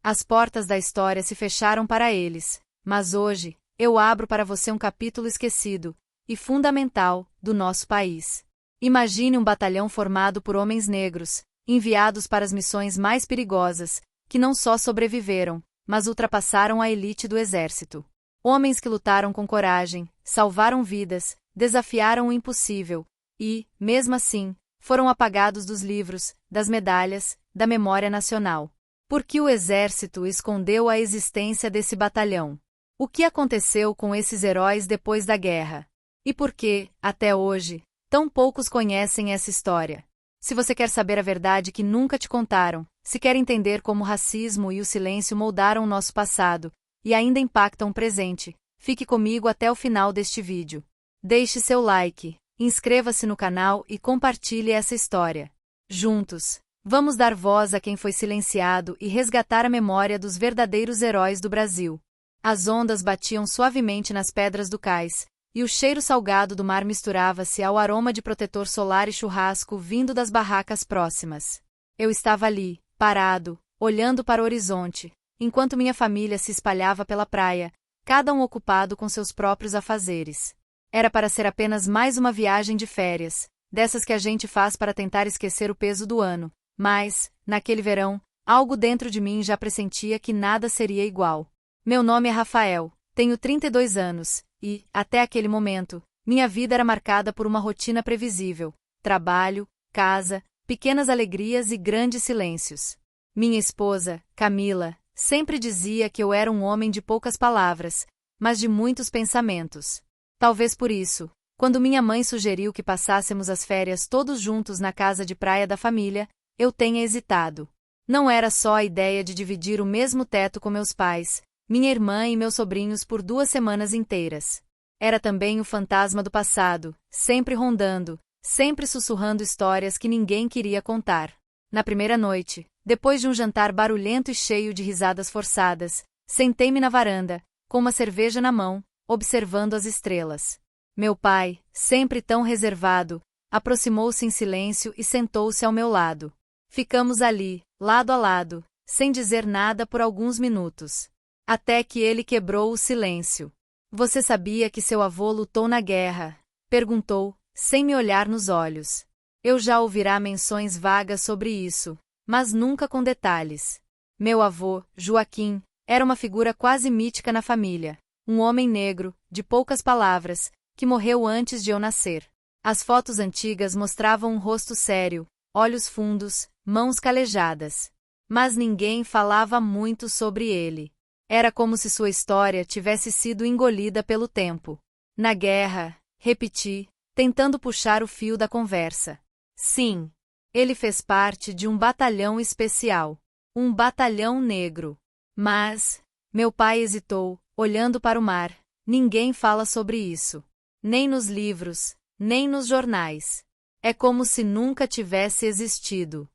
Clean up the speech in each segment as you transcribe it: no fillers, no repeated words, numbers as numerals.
As portas da história se fecharam para eles, mas hoje, eu abro para você um capítulo esquecido e fundamental do nosso país. Imagine um batalhão formado por homens negros, enviados para as missões mais perigosas, que não só sobreviveram, mas ultrapassaram a elite do exército. Homens que lutaram com coragem, salvaram vidas, desafiaram o impossível e, mesmo assim, foram apagados dos livros, das medalhas, da memória nacional. Por que o exército escondeu a existência desse batalhão? O que aconteceu com esses heróis depois da guerra? E por que, até hoje, tão poucos conhecem essa história? Se você quer saber a verdade que nunca te contaram, se quer entender como o racismo e o silêncio moldaram o nosso passado e ainda impactam o presente, fique comigo até o final deste vídeo. Deixe seu like, inscreva-se no canal e compartilhe essa história. Juntos, vamos dar voz a quem foi silenciado e resgatar a memória dos verdadeiros heróis do Brasil. As ondas batiam suavemente nas pedras do cais, e o cheiro salgado do mar misturava-se ao aroma de protetor solar e churrasco vindo das barracas próximas. Eu estava ali, parado, olhando para o horizonte, enquanto minha família se espalhava pela praia, cada um ocupado com seus próprios afazeres. Era para ser apenas mais uma viagem de férias, dessas que a gente faz para tentar esquecer o peso do ano, mas, naquele verão, algo dentro de mim já pressentia que nada seria igual. Meu nome é Rafael, tenho 32 anos, e, até aquele momento, minha vida era marcada por uma rotina previsível: trabalho, casa, pequenas alegrias e grandes silêncios. Minha esposa, Camila, sempre dizia que eu era um homem de poucas palavras, mas de muitos pensamentos. Talvez por isso, quando minha mãe sugeriu que passássemos as férias todos juntos na casa de praia da família, eu tenha hesitado. Não era só a ideia de dividir o mesmo teto com meus pais, minha irmã e meus sobrinhos por 2 semanas inteiras. Era também o fantasma do passado, sempre rondando, sempre sussurrando histórias que ninguém queria contar. Na primeira noite, depois de um jantar barulhento e cheio de risadas forçadas, sentei-me na varanda, com uma cerveja na mão, observando as estrelas. Meu pai, sempre tão reservado, aproximou-se em silêncio e sentou-se ao meu lado. Ficamos ali, lado a lado, sem dizer nada por alguns minutos. Até que ele quebrou o silêncio. Você sabia que seu avô lutou na guerra? Perguntou, sem me olhar nos olhos. Eu já ouvirá menções vagas sobre isso, mas nunca com detalhes. Meu avô, Joaquim, era uma figura quase mítica na família. Um homem negro, de poucas palavras, que morreu antes de eu nascer. As fotos antigas mostravam um rosto sério, olhos fundos, mãos calejadas. Mas ninguém falava muito sobre ele. Era como se sua história tivesse sido engolida pelo tempo. Na guerra, repeti, tentando puxar o fio da conversa. Sim, ele fez parte de um batalhão especial. Um batalhão negro. Mas, meu pai hesitou, olhando para o mar, ninguém fala sobre isso. Nem nos livros, nem nos jornais. É como se nunca tivesse existido.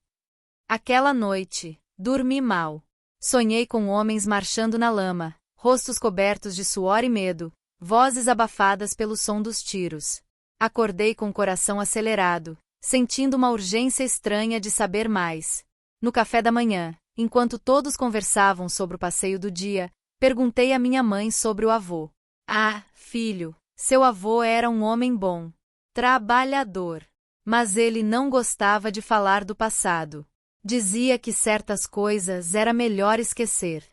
Aquela noite, dormi mal. Sonhei com homens marchando na lama, rostos cobertos de suor e medo, vozes abafadas pelo som dos tiros. Acordei com o coração acelerado, sentindo uma urgência estranha de saber mais. No café da manhã, enquanto todos conversavam sobre o passeio do dia, perguntei à minha mãe sobre o avô. Ah, filho, seu avô era um homem bom, trabalhador. Mas ele não gostava de falar do passado. Dizia que certas coisas era melhor esquecer.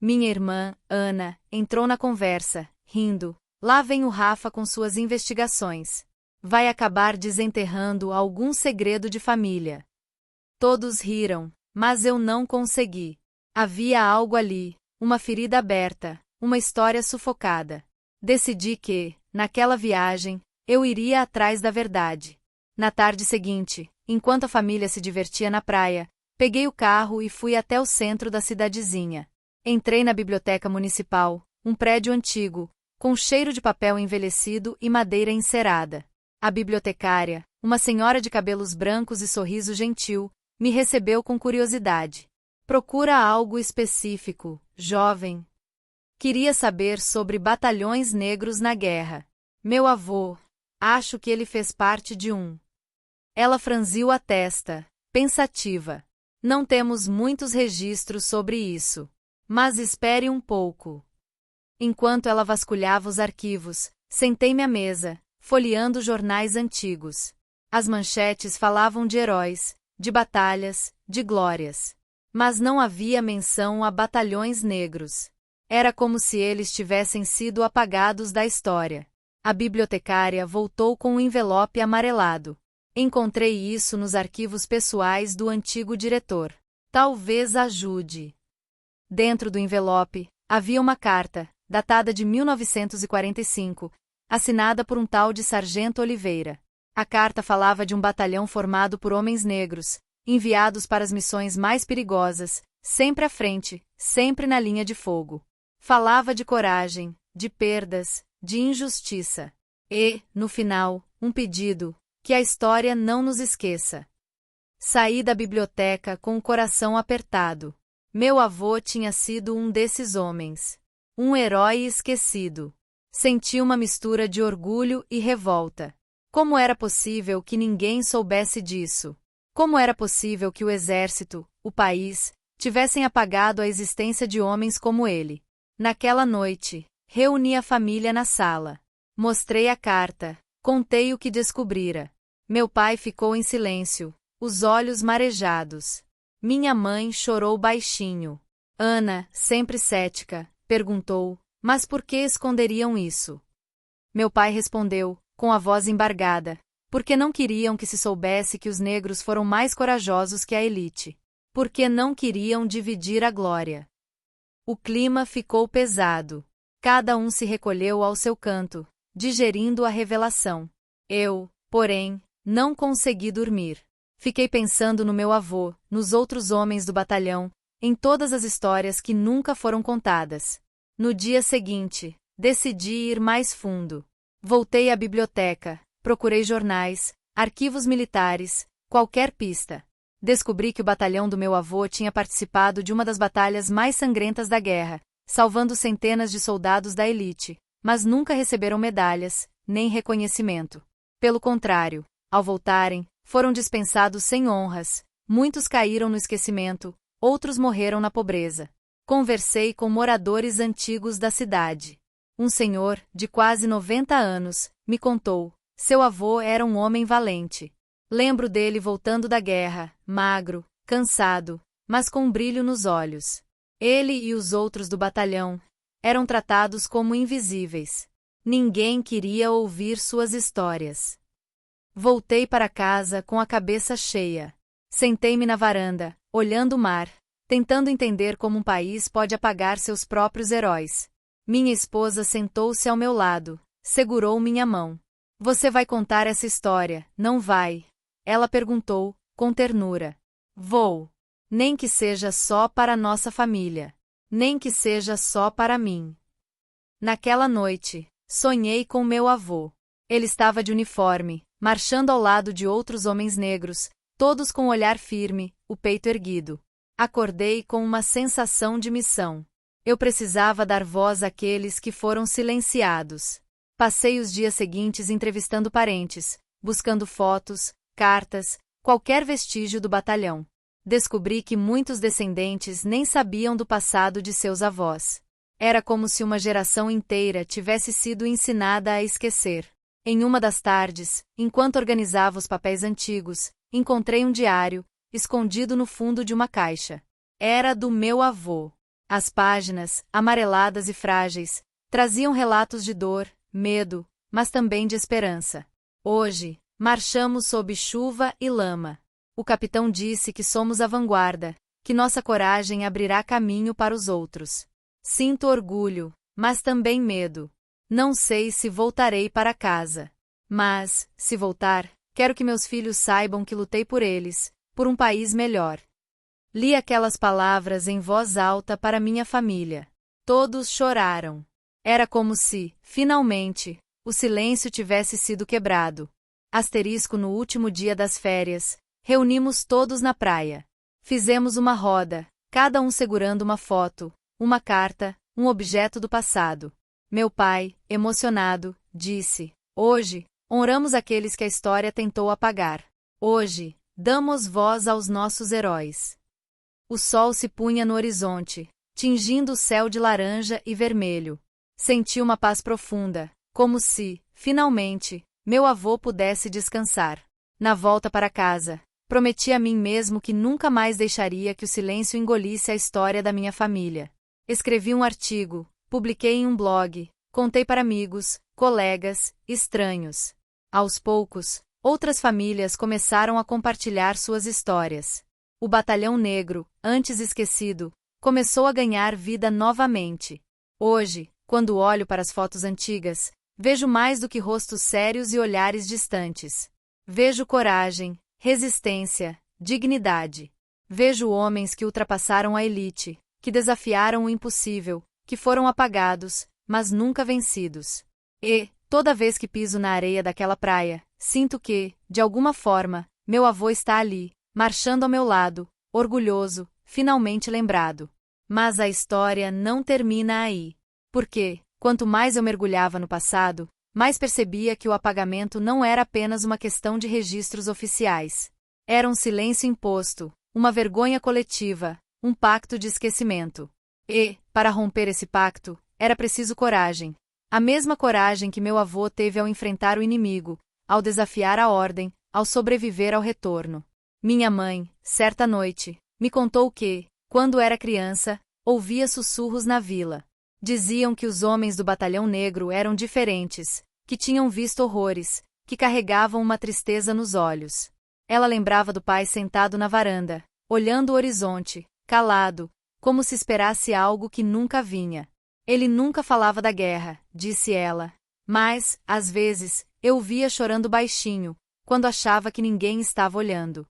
Minha irmã, Ana, entrou na conversa, rindo. Lá vem o Rafa com suas investigações. Vai acabar desenterrando algum segredo de família. Todos riram, mas eu não consegui. Havia algo ali, uma ferida aberta, uma história sufocada. Decidi que, naquela viagem, eu iria atrás da verdade. Na tarde seguinte, enquanto a família se divertia na praia, peguei o carro e fui até o centro da cidadezinha. Entrei na biblioteca municipal, um prédio antigo, com cheiro de papel envelhecido e madeira encerada. A bibliotecária, uma senhora de cabelos brancos e sorriso gentil, me recebeu com curiosidade. Procura algo específico, jovem? Queria saber sobre batalhões negros na guerra. Meu avô, acho que ele fez parte de um. Ela franziu a testa, pensativa. Não temos muitos registros sobre isso. Mas espere um pouco. Enquanto ela vasculhava os arquivos, sentei-me à mesa, folheando jornais antigos. As manchetes falavam de heróis, de batalhas, de glórias. Mas não havia menção a batalhões negros. Era como se eles tivessem sido apagados da história. A bibliotecária voltou com um envelope amarelado. Encontrei isso nos arquivos pessoais do antigo diretor. Talvez ajude. Dentro do envelope, havia uma carta, datada de 1945, assinada por um tal de Sargento Oliveira. A carta falava de um batalhão formado por homens negros, enviados para as missões mais perigosas, sempre à frente, sempre na linha de fogo. Falava de coragem, de perdas, de injustiça. E, no final, um pedido: que a história não nos esqueça. Saí da biblioteca com o coração apertado. Meu avô tinha sido um desses homens. Um herói esquecido. Senti uma mistura de orgulho e revolta. Como era possível que ninguém soubesse disso? Como era possível que o exército, o país, tivessem apagado a existência de homens como ele? Naquela noite, reuni a família na sala. Mostrei a carta, contei o que descobrira. Meu pai ficou em silêncio, os olhos marejados. Minha mãe chorou baixinho. Ana, sempre cética, perguntou: mas por que esconderiam isso? Meu pai respondeu, com a voz embargada: porque não queriam que se soubesse que os negros foram mais corajosos que a elite. Porque não queriam dividir a glória. O clima ficou pesado. Cada um se recolheu ao seu canto, digerindo a revelação. Eu, porém, não consegui dormir. Fiquei pensando no meu avô, nos outros homens do batalhão, em todas as histórias que nunca foram contadas. No dia seguinte, decidi ir mais fundo. Voltei à biblioteca, procurei jornais, arquivos militares, qualquer pista. Descobri que o batalhão do meu avô tinha participado de uma das batalhas mais sangrentas da guerra, salvando centenas de soldados da elite, mas nunca receberam medalhas, nem reconhecimento. Pelo contrário, ao voltarem, foram dispensados sem honras, muitos caíram no esquecimento, outros morreram na pobreza. Conversei com moradores antigos da cidade. Um senhor, de quase 90 anos, me contou: seu avô era um homem valente. Lembro dele voltando da guerra, magro, cansado, mas com um brilho nos olhos. Ele e os outros do batalhão eram tratados como invisíveis. Ninguém queria ouvir suas histórias. Voltei para casa com a cabeça cheia. Sentei-me na varanda, olhando o mar, tentando entender como um país pode apagar seus próprios heróis. Minha esposa sentou-se ao meu lado, segurou minha mão. Você vai contar essa história, não vai? Ela perguntou, com ternura. Vou. Nem que seja só para nossa família. Nem que seja só para mim. Naquela noite, sonhei com meu avô. Ele estava de uniforme, marchando ao lado de outros homens negros, todos com o olhar firme, o peito erguido. Acordei com uma sensação de missão. Eu precisava dar voz àqueles que foram silenciados. Passei os dias seguintes entrevistando parentes, buscando fotos, cartas, qualquer vestígio do batalhão. Descobri que muitos descendentes nem sabiam do passado de seus avós. Era como se uma geração inteira tivesse sido ensinada a esquecer. Em uma das tardes, enquanto organizava os papéis antigos, encontrei um diário, escondido no fundo de uma caixa. Era do meu avô. As páginas, amareladas e frágeis, traziam relatos de dor, medo, mas também de esperança. Hoje, marchamos sob chuva e lama. O capitão disse que somos a vanguarda, que nossa coragem abrirá caminho para os outros. Sinto orgulho, mas também medo. Não sei se voltarei para casa. Mas, se voltar, quero que meus filhos saibam que lutei por eles, por um país melhor. Li aquelas palavras em voz alta para minha família. Todos choraram. Era como se, finalmente, o silêncio tivesse sido quebrado. Asterisco no último dia das férias, reunimos todos na praia. Fizemos uma roda, cada um segurando uma foto, uma carta, um objeto do passado. Meu pai, emocionado, disse: hoje, honramos aqueles que a história tentou apagar. Hoje, damos voz aos nossos heróis. O sol se punha no horizonte, tingindo o céu de laranja e vermelho. Senti uma paz profunda, como se, finalmente, meu avô pudesse descansar. Na volta para casa, prometi a mim mesmo que nunca mais deixaria que o silêncio engolisse a história da minha família. Escrevi um artigo, publiquei em um blog, contei para amigos, colegas, estranhos. Aos poucos, outras famílias começaram a compartilhar suas histórias. O Batalhão Negro, antes esquecido, começou a ganhar vida novamente. Hoje, quando olho para as fotos antigas, vejo mais do que rostos sérios e olhares distantes. Vejo coragem, resistência, dignidade. Vejo homens que ultrapassaram a elite, que desafiaram o impossível, que foram apagados, mas nunca vencidos. E, toda vez que piso na areia daquela praia, sinto que, de alguma forma, meu avô está ali, marchando ao meu lado, orgulhoso, finalmente lembrado. Mas a história não termina aí. Porque, quanto mais eu mergulhava no passado, mais percebia que o apagamento não era apenas uma questão de registros oficiais. Era um silêncio imposto, uma vergonha coletiva, um pacto de esquecimento. E, para romper esse pacto, era preciso coragem. A mesma coragem que meu avô teve ao enfrentar o inimigo, ao desafiar a ordem, ao sobreviver ao retorno. Minha mãe, certa noite, me contou que, quando era criança, ouvia sussurros na vila. Diziam que os homens do Batalhão Negro eram diferentes, que tinham visto horrores, que carregavam uma tristeza nos olhos. Ela lembrava do pai sentado na varanda, olhando o horizonte, calado, como se esperasse algo que nunca vinha. Ele nunca falava da guerra, disse ela. Mas, às vezes, eu o via chorando baixinho, quando achava que ninguém estava olhando.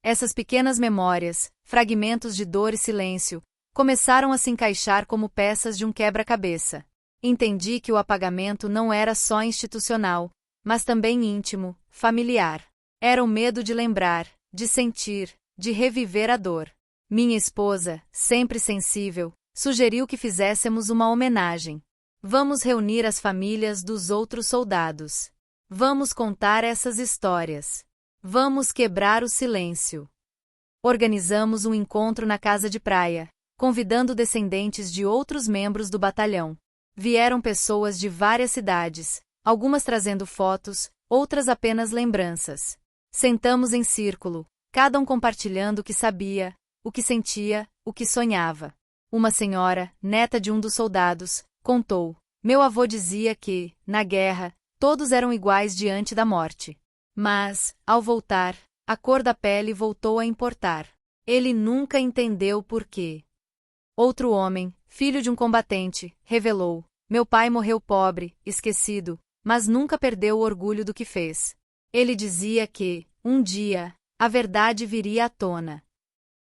Essas pequenas memórias, fragmentos de dor e silêncio, começaram a se encaixar como peças de um quebra-cabeça. Entendi que o apagamento não era só institucional, mas também íntimo, familiar. Era o medo de lembrar, de sentir, de reviver a dor. Minha esposa, sempre sensível, sugeriu que fizéssemos uma homenagem. Vamos reunir as famílias dos outros soldados. Vamos contar essas histórias. Vamos quebrar o silêncio. Organizamos um encontro na casa de praia, convidando descendentes de outros membros do batalhão. Vieram pessoas de várias cidades, algumas trazendo fotos, outras apenas lembranças. Sentamos em círculo, cada um compartilhando o que sabia, o que sentia, o que sonhava. Uma senhora, neta de um dos soldados, contou: meu avô dizia que, na guerra, todos eram iguais diante da morte. Mas, ao voltar, a cor da pele voltou a importar. Ele nunca entendeu por quê. Outro homem, filho de um combatente, revelou: meu pai morreu pobre, esquecido, mas nunca perdeu o orgulho do que fez. Ele dizia que, um dia, a verdade viria à tona.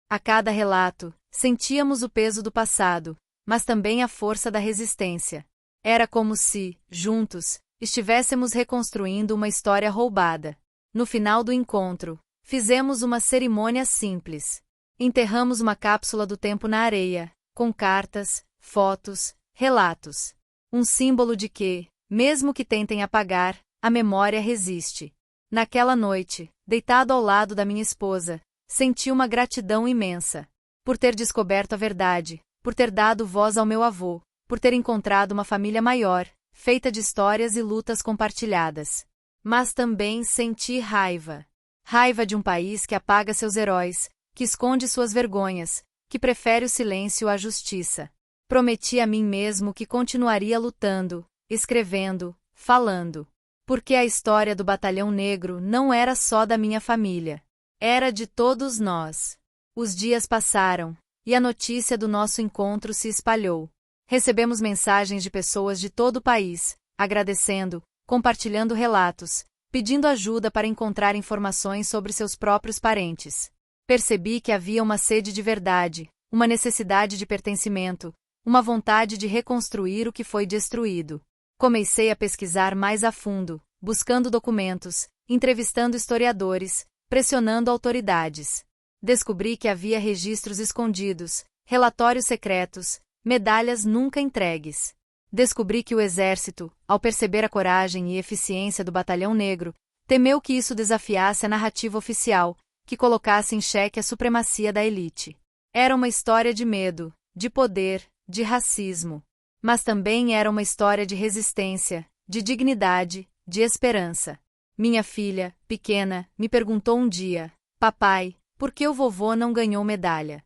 A cada relato, sentíamos o peso do passado, mas também a força da resistência. Era como se, juntos, estivéssemos reconstruindo uma história roubada. No final do encontro, fizemos uma cerimônia simples. Enterramos uma cápsula do tempo na areia, com cartas, fotos, relatos. Um símbolo de que, mesmo que tentem apagar, a memória resiste. Naquela noite, deitado ao lado da minha esposa, senti uma gratidão imensa. Por ter descoberto a verdade, por ter dado voz ao meu avô, por ter encontrado uma família maior, feita de histórias e lutas compartilhadas. Mas também senti raiva. Raiva de um país que apaga seus heróis, que esconde suas vergonhas, que prefere o silêncio à justiça. Prometi a mim mesmo que continuaria lutando, escrevendo, falando. Porque a história do Batalhão Negro não era só da minha família. Era de todos nós. Os dias passaram, e a notícia do nosso encontro se espalhou. Recebemos mensagens de pessoas de todo o país, agradecendo, compartilhando relatos, pedindo ajuda para encontrar informações sobre seus próprios parentes. Percebi que havia uma sede de verdade, uma necessidade de pertencimento, uma vontade de reconstruir o que foi destruído. Comecei a pesquisar mais a fundo, buscando documentos, entrevistando historiadores, pressionando autoridades. Descobri que havia registros escondidos, relatórios secretos, medalhas nunca entregues. Descobri que o exército, ao perceber a coragem e eficiência do Batalhão Negro, temeu que isso desafiasse a narrativa oficial, que colocasse em xeque a supremacia da elite. Era uma história de medo, de poder, de racismo. Mas também era uma história de resistência, de dignidade, de esperança. Minha filha, pequena, me perguntou um dia: Papai, por que o vovô não ganhou medalha?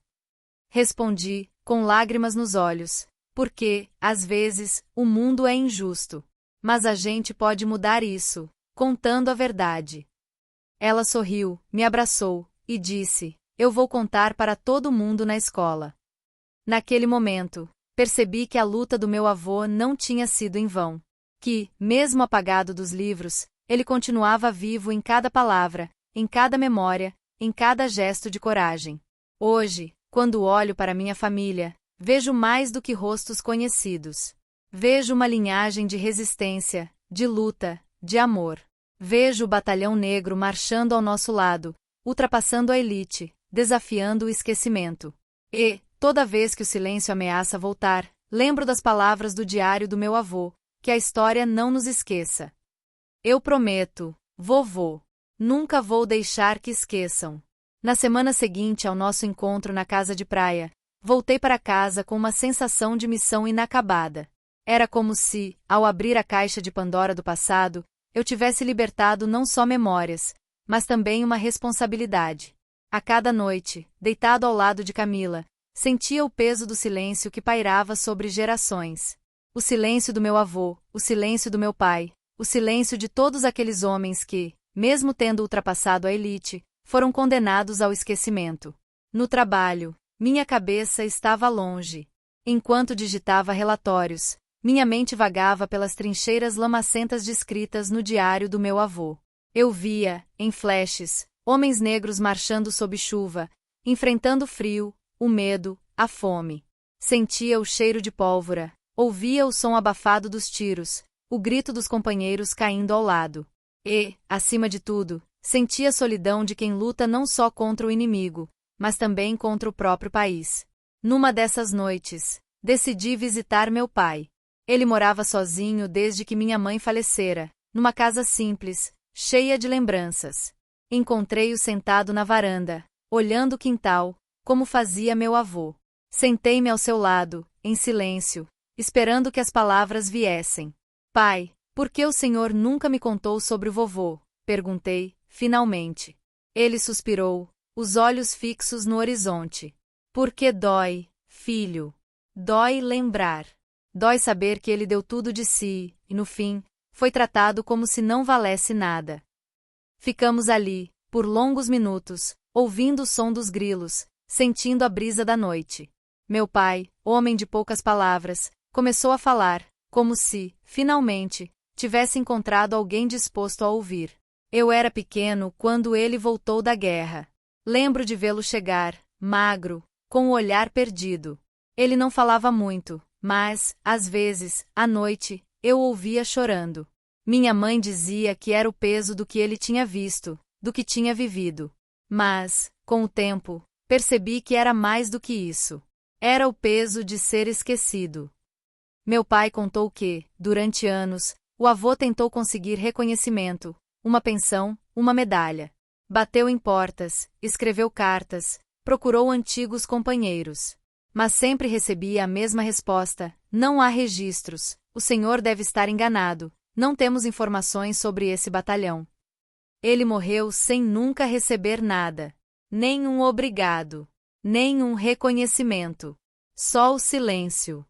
Respondi, com lágrimas nos olhos: porque, às vezes, o mundo é injusto. Mas a gente pode mudar isso, contando a verdade. Ela sorriu, me abraçou, e disse: eu vou contar para todo mundo na escola. Naquele momento, percebi que a luta do meu avô não tinha sido em vão. Que, mesmo apagado dos livros, ele continuava vivo em cada palavra, em cada memória, em cada gesto de coragem. Hoje, quando olho para minha família, vejo mais do que rostos conhecidos. Vejo uma linhagem de resistência, de luta, de amor. Vejo o batalhão negro marchando ao nosso lado, ultrapassando a elite, desafiando o esquecimento. E, toda vez que o silêncio ameaça voltar, lembro das palavras do diário do meu avô: que a história não nos esqueça. Eu prometo, vovô, nunca vou deixar que esqueçam. Na semana seguinte ao nosso encontro na casa de praia, voltei para casa com uma sensação de missão inacabada. Era como se, ao abrir a caixa de Pandora do passado, eu tivesse libertado não só memórias, mas também uma responsabilidade. A cada noite, deitado ao lado de Camila, sentia o peso do silêncio que pairava sobre gerações. O silêncio do meu avô, o silêncio do meu pai, o silêncio de todos aqueles homens que, mesmo tendo ultrapassado a elite, foram condenados ao esquecimento. No trabalho, minha cabeça estava longe. Enquanto digitava relatórios, minha mente vagava pelas trincheiras lamacentas descritas no diário do meu avô. Eu via, em flashes, homens negros marchando sob chuva, enfrentando o frio, o medo, a fome. Sentia o cheiro de pólvora, ouvia o som abafado dos tiros, o grito dos companheiros caindo ao lado. E, acima de tudo, sentia a solidão de quem luta não só contra o inimigo, mas também contra o próprio país. Numa dessas noites, decidi visitar meu pai. Ele morava sozinho desde que minha mãe falecera, numa casa simples, cheia de lembranças. Encontrei-o sentado na varanda, olhando o quintal, como fazia meu avô. Sentei-me ao seu lado, em silêncio, esperando que as palavras viessem. Pai, por que o senhor nunca me contou sobre o vovô? Perguntei, finalmente. Ele suspirou, os olhos fixos no horizonte. Porque dói, filho. Dói lembrar. Dói saber que ele deu tudo de si, e no fim, foi tratado como se não valesse nada. Ficamos ali, por longos minutos, ouvindo o som dos grilos, sentindo a brisa da noite. Meu pai, homem de poucas palavras, começou a falar, como se, finalmente, tivesse encontrado alguém disposto a ouvir. Eu era pequeno quando ele voltou da guerra. Lembro de vê-lo chegar, magro, com o olhar perdido. Ele não falava muito, mas, às vezes, à noite, eu o ouvia chorando. Minha mãe dizia que era o peso do que ele tinha visto, do que tinha vivido. Mas, com o tempo, percebi que era mais do que isso. Era o peso de ser esquecido. Meu pai contou que, durante anos, o avô tentou conseguir reconhecimento, uma pensão, uma medalha. Bateu em portas, escreveu cartas, procurou antigos companheiros. Mas sempre recebia a mesma resposta: não há registros, o senhor deve estar enganado, não temos informações sobre esse batalhão. Ele morreu sem nunca receber nada. Nem um obrigado. Nem um reconhecimento. Só o silêncio.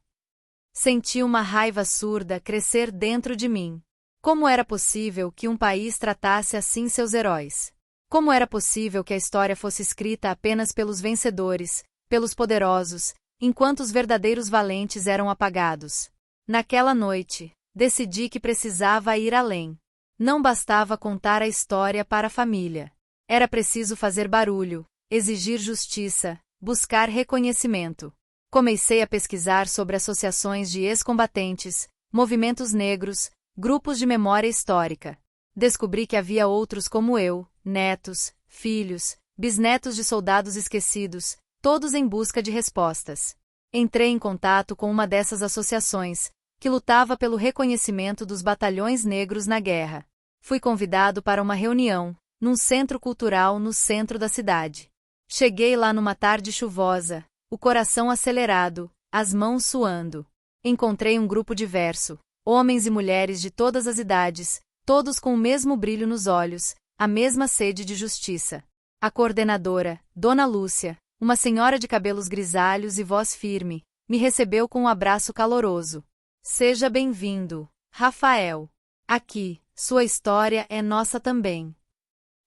Senti uma raiva surda crescer dentro de mim. Como era possível que um país tratasse assim seus heróis? Como era possível que a história fosse escrita apenas pelos vencedores, pelos poderosos, enquanto os verdadeiros valentes eram apagados? Naquela noite, decidi que precisava ir além. Não bastava contar a história para a família. Era preciso fazer barulho, exigir justiça, buscar reconhecimento. Comecei a pesquisar sobre associações de ex-combatentes, movimentos negros, grupos de memória histórica. Descobri que havia outros como eu, netos, filhos, bisnetos de soldados esquecidos, todos em busca de respostas. Entrei em contato com uma dessas associações, que lutava pelo reconhecimento dos batalhões negros na guerra. Fui convidado para uma reunião, num centro cultural no centro da cidade. Cheguei lá numa tarde chuvosa, o coração acelerado, as mãos suando. Encontrei um grupo diverso, homens e mulheres de todas as idades, todos com o mesmo brilho nos olhos, a mesma sede de justiça. A coordenadora, Dona Lúcia, uma senhora de cabelos grisalhos e voz firme, me recebeu com um abraço caloroso. Seja bem-vindo, Rafael. Aqui, sua história é nossa também.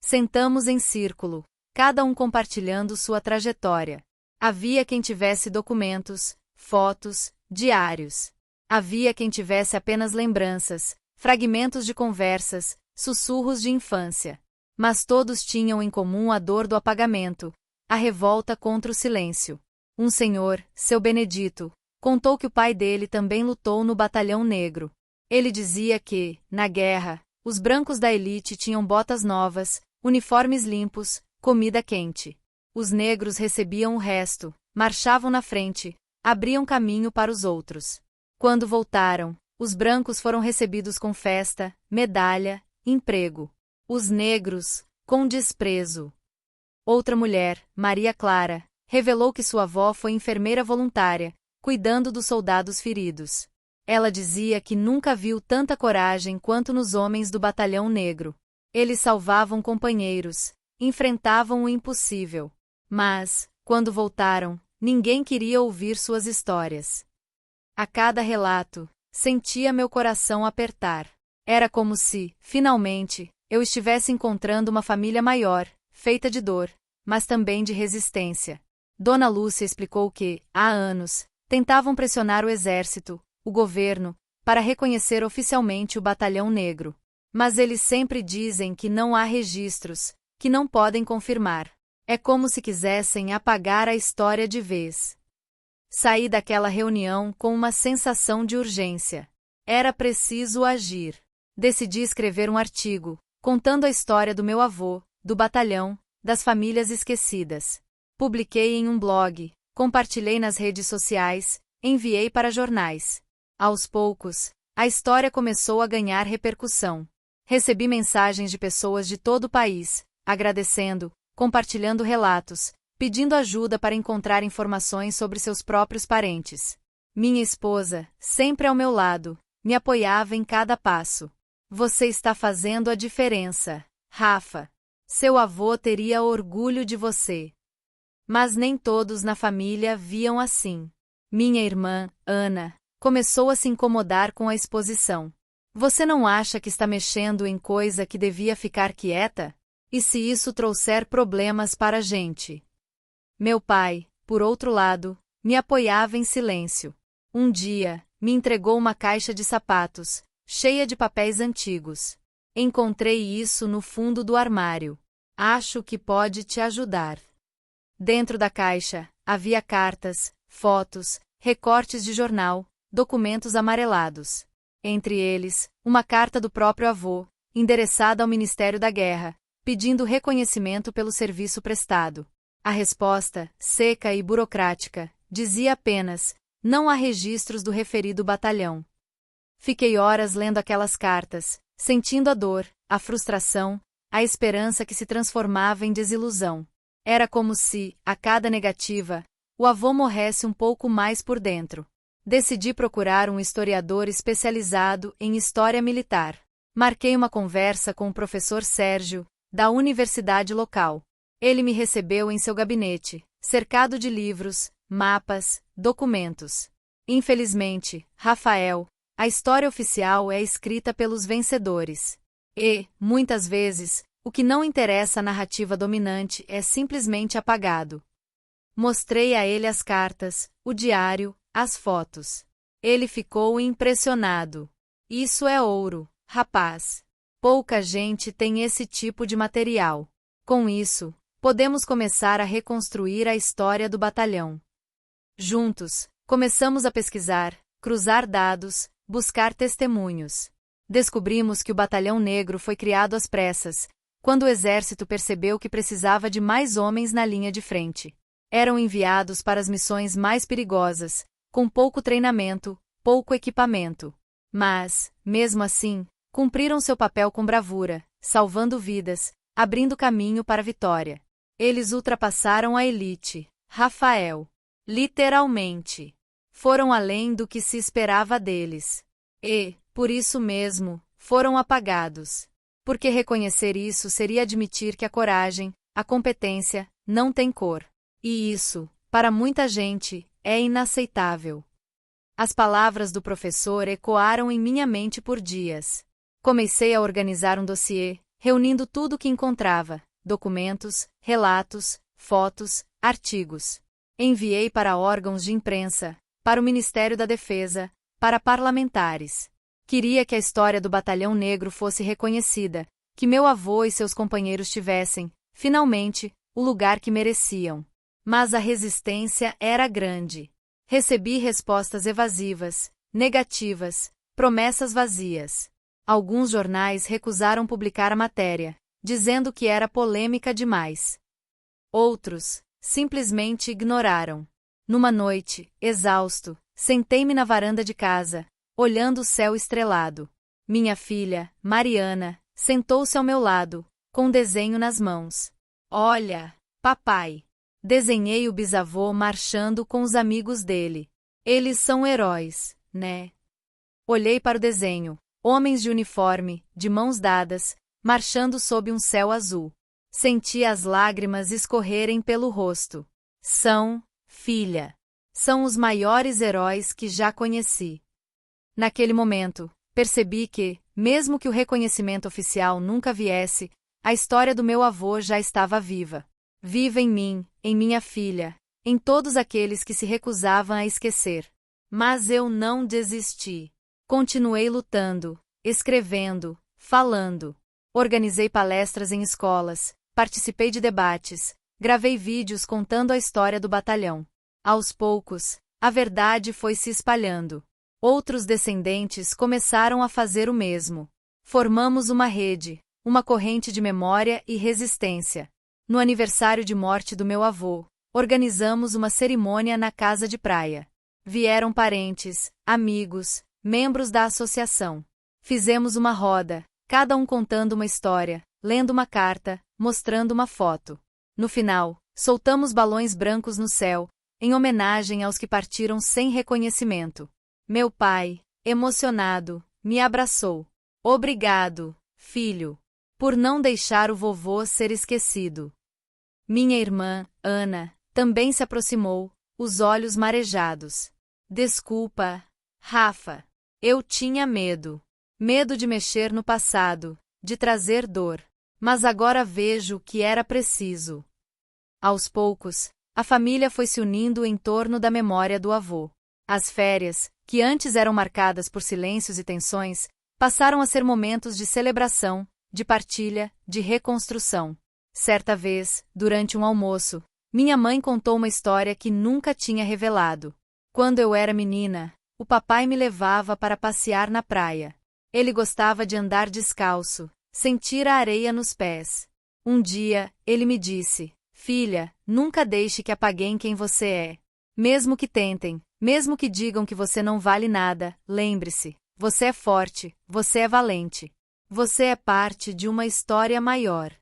Sentamos em círculo, cada um compartilhando sua trajetória. Havia quem tivesse documentos, fotos, diários. Havia quem tivesse apenas lembranças, fragmentos de conversas, sussurros de infância. Mas todos tinham em comum a dor do apagamento, a revolta contra o silêncio. Um senhor, seu Benedito, contou que o pai dele também lutou no Batalhão Negro. Ele dizia que, na guerra, os brancos da elite tinham botas novas, uniformes limpos, comida quente. Os negros recebiam o resto, marchavam na frente, abriam caminho para os outros. Quando voltaram, os brancos foram recebidos com festa, medalha, emprego. Os negros, com desprezo. Outra mulher, Maria Clara, revelou que sua avó foi enfermeira voluntária, cuidando dos soldados feridos. Ela dizia que nunca viu tanta coragem quanto nos homens do Batalhão Negro. Eles salvavam companheiros, enfrentavam o impossível. Mas, quando voltaram, ninguém queria ouvir suas histórias. A cada relato, sentia meu coração apertar. Era como se, finalmente, eu estivesse encontrando uma família maior, feita de dor, mas também de resistência. Dona Lúcia explicou que, há anos, tentavam pressionar o exército, o governo, para reconhecer oficialmente o Batalhão Negro. Mas eles sempre dizem que não há registros, que não podem confirmar. É como se quisessem apagar a história de vez. Saí daquela reunião com uma sensação de urgência. Era preciso agir. Decidi escrever um artigo, contando a história do meu avô, do batalhão, das famílias esquecidas. Publiquei em um blog, compartilhei nas redes sociais, enviei para jornais. Aos poucos, a história começou a ganhar repercussão. Recebi mensagens de pessoas de todo o país, agradecendo, compartilhando relatos, pedindo ajuda para encontrar informações sobre seus próprios parentes. Minha esposa, sempre ao meu lado, me apoiava em cada passo. Você está fazendo a diferença, Rafa. Seu avô teria orgulho de você. Mas nem todos na família viam assim. Minha irmã, Ana, começou a se incomodar com a exposição. Você não acha que está mexendo em coisa que devia ficar quieta? E se isso trouxer problemas para a gente? Meu pai, por outro lado, me apoiava em silêncio. Um dia, me entregou uma caixa de sapatos, cheia de papéis antigos. Encontrei isso no fundo do armário. Acho que pode te ajudar. Dentro da caixa, havia cartas, fotos, recortes de jornal, documentos amarelados. Entre eles, uma carta do próprio avô, endereçada ao Ministério da Guerra, pedindo reconhecimento pelo serviço prestado. A resposta, seca e burocrática, dizia apenas: não há registros do referido batalhão. Fiquei horas lendo aquelas cartas, sentindo a dor, a frustração, a esperança que se transformava em desilusão. Era como se, a cada negativa, o avô morresse um pouco mais por dentro. Decidi procurar um historiador especializado em história militar. Marquei uma conversa com o professor Sérgio, da universidade local. Ele me recebeu em seu gabinete, cercado de livros, mapas, documentos. Infelizmente, Rafael, a história oficial é escrita pelos vencedores. E, muitas vezes, o que não interessa à narrativa dominante é simplesmente apagado. Mostrei a ele as cartas, o diário, as fotos. Ele ficou impressionado. Isso é ouro, rapaz. Pouca gente tem esse tipo de material. Com isso, podemos começar a reconstruir a história do batalhão. Juntos, começamos a pesquisar, cruzar dados, buscar testemunhos. Descobrimos que o Batalhão Negro foi criado às pressas, quando o exército percebeu que precisava de mais homens na linha de frente. Eram enviados para as missões mais perigosas, com pouco treinamento, pouco equipamento. Mas, mesmo assim, cumpriram seu papel com bravura, salvando vidas, abrindo caminho para a vitória. Eles ultrapassaram a elite, Rafael. Literalmente. Foram além do que se esperava deles. E, por isso mesmo, foram apagados. Porque reconhecer isso seria admitir que a coragem, a competência, não tem cor. E isso, para muita gente, é inaceitável. As palavras do professor ecoaram em minha mente por dias. Comecei a organizar um dossiê, reunindo tudo o que encontrava: documentos, relatos, fotos, artigos. Enviei para órgãos de imprensa, para o Ministério da Defesa, para parlamentares. Queria que a história do Batalhão Negro fosse reconhecida, que meu avô e seus companheiros tivessem, finalmente, o lugar que mereciam. Mas a resistência era grande. Recebi respostas evasivas, negativas, promessas vazias. Alguns jornais recusaram publicar a matéria, dizendo que era polêmica demais. Outros simplesmente ignoraram. Numa noite, exausto, sentei-me na varanda de casa, olhando o céu estrelado. Minha filha, Mariana, sentou-se ao meu lado, com um desenho nas mãos. Olha, papai. Desenhei o bisavô marchando com os amigos dele. Eles são heróis, né? Olhei para o desenho. Homens de uniforme, de mãos dadas, marchando sob um céu azul. Senti as lágrimas escorrerem pelo rosto. São, filha. São os maiores heróis que já conheci. Naquele momento, percebi que, mesmo que o reconhecimento oficial nunca viesse, a história do meu avô já estava viva. Viva em mim, em minha filha, em todos aqueles que se recusavam a esquecer. Mas eu não desisti. Continuei lutando, escrevendo, falando. Organizei palestras em escolas, participei de debates, gravei vídeos contando a história do batalhão. Aos poucos, a verdade foi se espalhando. Outros descendentes começaram a fazer o mesmo. Formamos uma rede, uma corrente de memória e resistência. No aniversário de morte do meu avô, organizamos uma cerimônia na casa de praia. Vieram parentes, amigos, membros da associação. Fizemos uma roda, cada um contando uma história, lendo uma carta, mostrando uma foto. No final, soltamos balões brancos no céu, em homenagem aos que partiram sem reconhecimento. Meu pai, emocionado, me abraçou. Obrigado, filho, por não deixar o vovô ser esquecido. Minha irmã, Ana, também se aproximou, os olhos marejados. Desculpa, Rafa. Eu tinha medo. Medo de mexer no passado, de trazer dor. Mas agora vejo que era preciso. Aos poucos, a família foi se unindo em torno da memória do avô. As férias, que antes eram marcadas por silêncios e tensões, passaram a ser momentos de celebração, de partilha, de reconstrução. Certa vez, durante um almoço, minha mãe contou uma história que nunca tinha revelado. Quando eu era menina, o papai me levava para passear na praia. Ele gostava de andar descalço, sentir a areia nos pés. Um dia, ele me disse: filha, nunca deixe que apaguem quem você é. Mesmo que tentem, mesmo que digam que você não vale nada, lembre-se, você é forte, você é valente. Você é parte de uma história maior.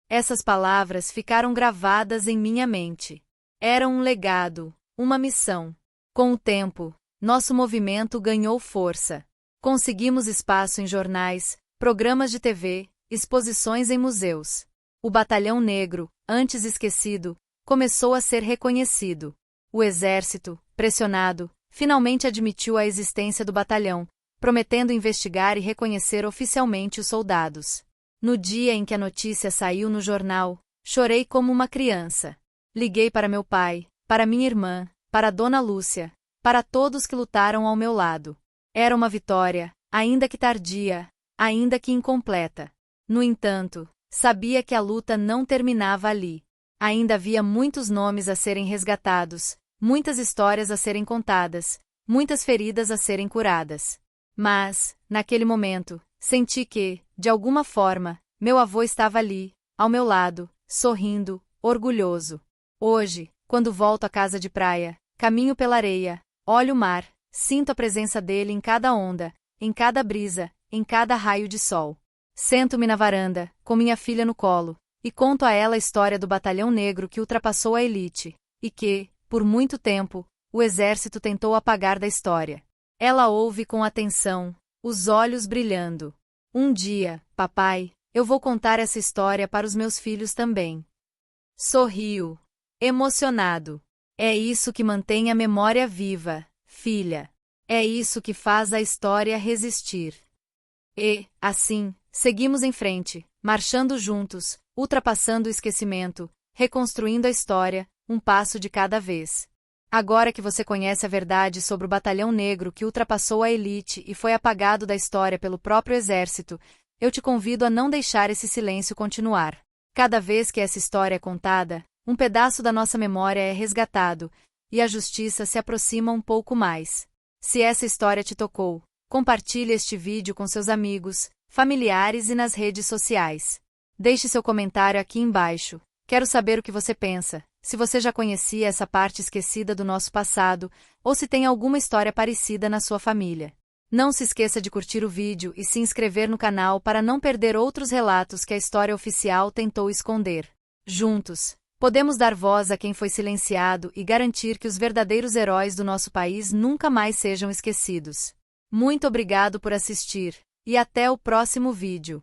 Essas palavras ficaram gravadas em minha mente. Eram um legado, uma missão. Com o tempo, nosso movimento ganhou força. Conseguimos espaço em jornais, programas de TV, exposições em museus. O Batalhão Negro, antes esquecido, começou a ser reconhecido. O exército, pressionado, finalmente admitiu a existência do batalhão, prometendo investigar e reconhecer oficialmente os soldados. No dia em que a notícia saiu no jornal, chorei como uma criança. Liguei para meu pai, para minha irmã, para Dona Lúcia, para todos que lutaram ao meu lado. Era uma vitória, ainda que tardia, ainda que incompleta. No entanto, sabia que a luta não terminava ali. Ainda havia muitos nomes a serem resgatados, muitas histórias a serem contadas, muitas feridas a serem curadas. Mas, naquele momento, senti que, de alguma forma, meu avô estava ali, ao meu lado, sorrindo, orgulhoso. Hoje, quando volto à casa de praia, caminho pela areia, olho o mar, sinto a presença dele em cada onda, em cada brisa, em cada raio de sol. Sento-me na varanda, com minha filha no colo, e conto a ela a história do batalhão negro que ultrapassou a elite, e que, por muito tempo, o exército tentou apagar da história. Ela ouve com atenção, os olhos brilhando. Um dia, papai, eu vou contar essa história para os meus filhos também. Sorriu, emocionado. É isso que mantém a memória viva, filha. É isso que faz a história resistir. E, assim, seguimos em frente, marchando juntos, ultrapassando o esquecimento, reconstruindo a história, um passo de cada vez. Agora que você conhece a verdade sobre o Batalhão Negro que ultrapassou a elite e foi apagado da história pelo próprio exército, eu te convido a não deixar esse silêncio continuar. Cada vez que essa história é contada, um pedaço da nossa memória é resgatado, e a justiça se aproxima um pouco mais. Se essa história te tocou, compartilhe este vídeo com seus amigos, familiares e nas redes sociais. Deixe seu comentário aqui embaixo. Quero saber o que você pensa, se você já conhecia essa parte esquecida do nosso passado, ou se tem alguma história parecida na sua família. Não se esqueça de curtir o vídeo e se inscrever no canal para não perder outros relatos que a história oficial tentou esconder. Juntos, podemos dar voz a quem foi silenciado e garantir que os verdadeiros heróis do nosso país nunca mais sejam esquecidos. Muito obrigado por assistir, e até o próximo vídeo.